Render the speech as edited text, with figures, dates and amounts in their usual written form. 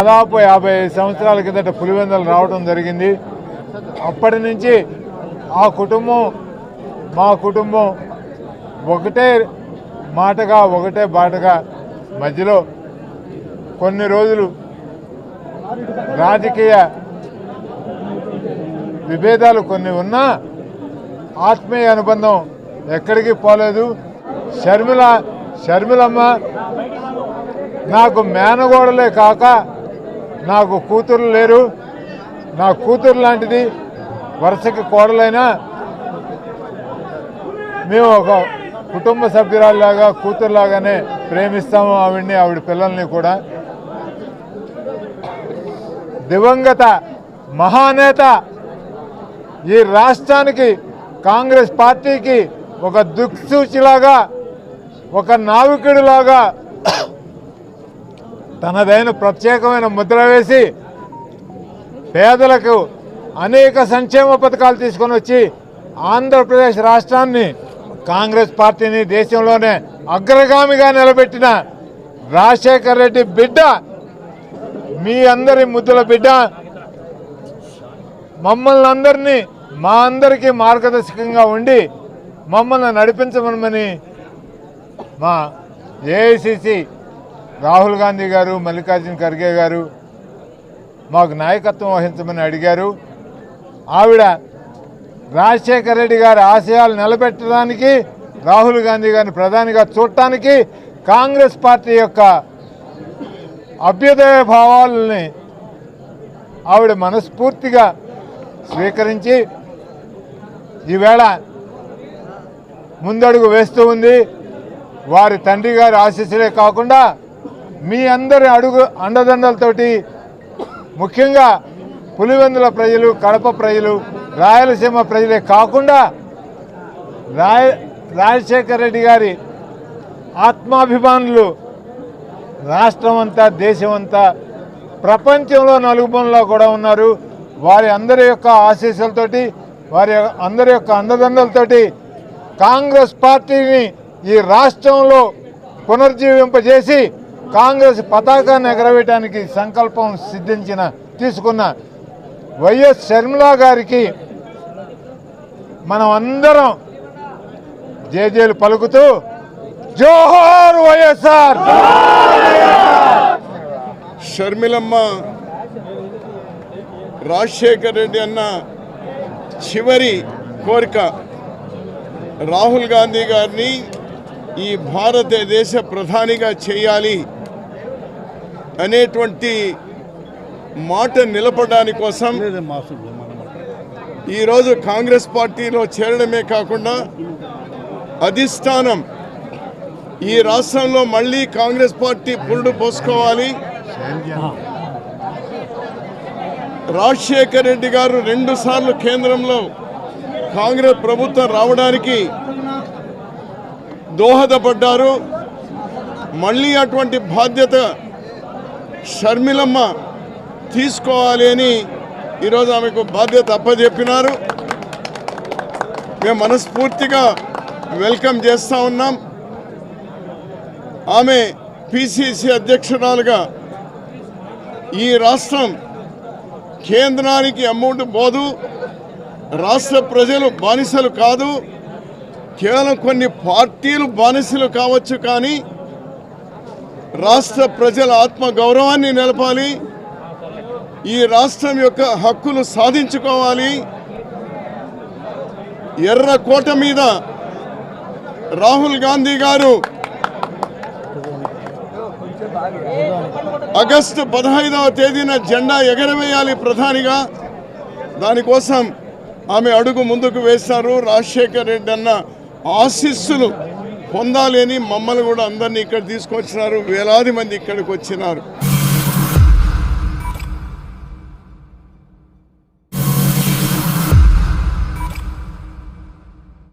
దాదాపు 55 సంవత్సరాల కిందట పులివెందులు రావడం జరిగింది. అప్పటి నుంచి ఆ కుటుంబం మా కుటుంబం ఒకటే మాటగా ఒకటే బాటగా మధ్యలో కొన్ని రోజులు రాజకీయ విభేదాలు కొన్ని ఉన్నా ఆత్మీయ అనుబంధం ఎక్కడికి పోలేదు. షర్మిలమ్మ నాకు మేనగోడలే కాక నాకు కూతురు లేరు. నా కూతురు లాంటిది, వరుసకి కోడలైనా మేము ఒక కుటుంబ సభ్యురాల్లాగా కూతురులాగానే ప్రేమిస్తాము ఆవిడ్ని, ఆవిడ పిల్లల్ని కూడా. దివంగత మహానేత ఈ రాష్ట్రానికి కాంగ్రెస్ పార్టీకి ఒక దిక్సూచిలాగా, ఒక నావికుడిలాగా తనదైన ప్రత్యేకమైన ముద్ర వేసి పేదలకు అనేక సంక్షేమ పథకాలు తీసుకొని వచ్చి ఆంధ్రప్రదేశ్ రాష్ట్రాన్ని, కాంగ్రెస్ పార్టీని దేశంలోనే అగ్రగామిగా నిలబెట్టిన రాజశేఖర్ రెడ్డి బిడ్డ, మీ అందరి ముద్దుల బిడ్డ, మమ్మల్ని అందరినీ మా అందరికీ మార్గదర్శకంగా ఉండి మమ్మల్ని నడిపించమని మా ఏఐసిసి రాహుల్ గాంధీ గారు, మల్లికార్జున ఖర్గే గారు మాకు నాయకత్వం వహించమని అడిగారు. ఆవిడ రాజశేఖర రెడ్డి గారి ఆశయాలు నిలబెట్టడానికి, రాహుల్ గాంధీ గారిని ప్రధానిగా చూడటానికి కాంగ్రెస్ పార్టీ యొక్క అభ్యుదయ భావాలని ఆవిడ మనస్ఫూర్తిగా స్వీకరించి ఈవేళ ముందడుగు వేస్తూ ఉంది. వారి తండ్రి గారి ఆశీస్సులే కాకుండా మీ అందరి అండదండలతోటి, ముఖ్యంగా పులివెందుల ప్రజలు, కడప ప్రజలు, రాయలసీమ ప్రజలే కాకుండా రాజశేఖర రెడ్డి గారి ఆత్మాభిమానులు రాష్ట్రం అంతా, దేశం అంతా, ప్రపంచంలో నలుగుబొనలో కూడా ఉన్నారు. వారి అందరి యొక్క ఆశీస్సులతోటి, వారి అందరి యొక్క అండదండలతోటి కాంగ్రెస్ పార్టీని ఈ రాష్ట్రంలో పునర్జీవింపజేసి కాంగ్రెస్ పతాకాన్ని ఎగరవేయడానికి సంకల్పం తీసుకున్న వైఎస్ షర్మిల గారికి మనం అందరం జేజేలు పలుకుతూ జోహార్ వైఎస్ఆర్. షర్మిలమ్మ రాజశేఖర్ రెడ్డి అన్న చివరి కోరిక రాహుల్ గాంధీ గారిని ఈ భారతదేశ ప్రధానిగా చేయాలి అనేటువంటి మాట నిలపడానికి కోసం ఈరోజు కాంగ్రెస్ పార్టీలో చేరడమే కాకుండా అధిష్టానం ఈ రాష్ట్రంలో మళ్ళీ కాంగ్రెస్ పార్టీ పురుడు పోసుకోవాలి, రాజశేఖర్ రెడ్డి గారు 2 సార్లు కేంద్రంలో కాంగ్రెస్ ప్రభుత్వం రావడానికి దోహదపడ్డారు. మళ్ళీ అటువంటి బాధ్యత షర్మిలమ్మ తీసుకోవాలి అని ఈరోజు ఆమెకు బాధ్యత అప్పచెప్పినారు. మేము మనస్ఫూర్తిగా వెల్కమ్ చేస్తూ ఉన్నాం. ఆమె పిసిసి అధ్యక్షురాలుగా ఈ రాష్ట్రం కేంద్రానికి అమౌంట్ పోదు, రాష్ట్ర ప్రజలు బానిసలు కాదు, కేవలం కొన్ని పార్టీలు బానిసలు కావచ్చు, కానీ రాష్ట్ర ప్రజల ఆత్మ గౌరవాన్ని నిలపాలి, ఈ రాష్ట్రం యొక్క హక్కులు సాధించుకోవాలి. ఎర్రకోట మీద రాహుల్ గాంధీ గారు ఆగస్టు 15వ తేదీన జెండా ఎగరవేయాలి ప్రధానిగా. దానికోసం ఆమె అడుగు ముందుకు వేశారు. రాజశేఖర్ రెడ్డి అన్న ఆశీస్సులు పొందాలి అని మమ్మల్ని కూడా అందరినీ ఇక్కడ తీసుకొచ్చినారు. వేలాది మంది ఇక్కడికి వచ్చినారు.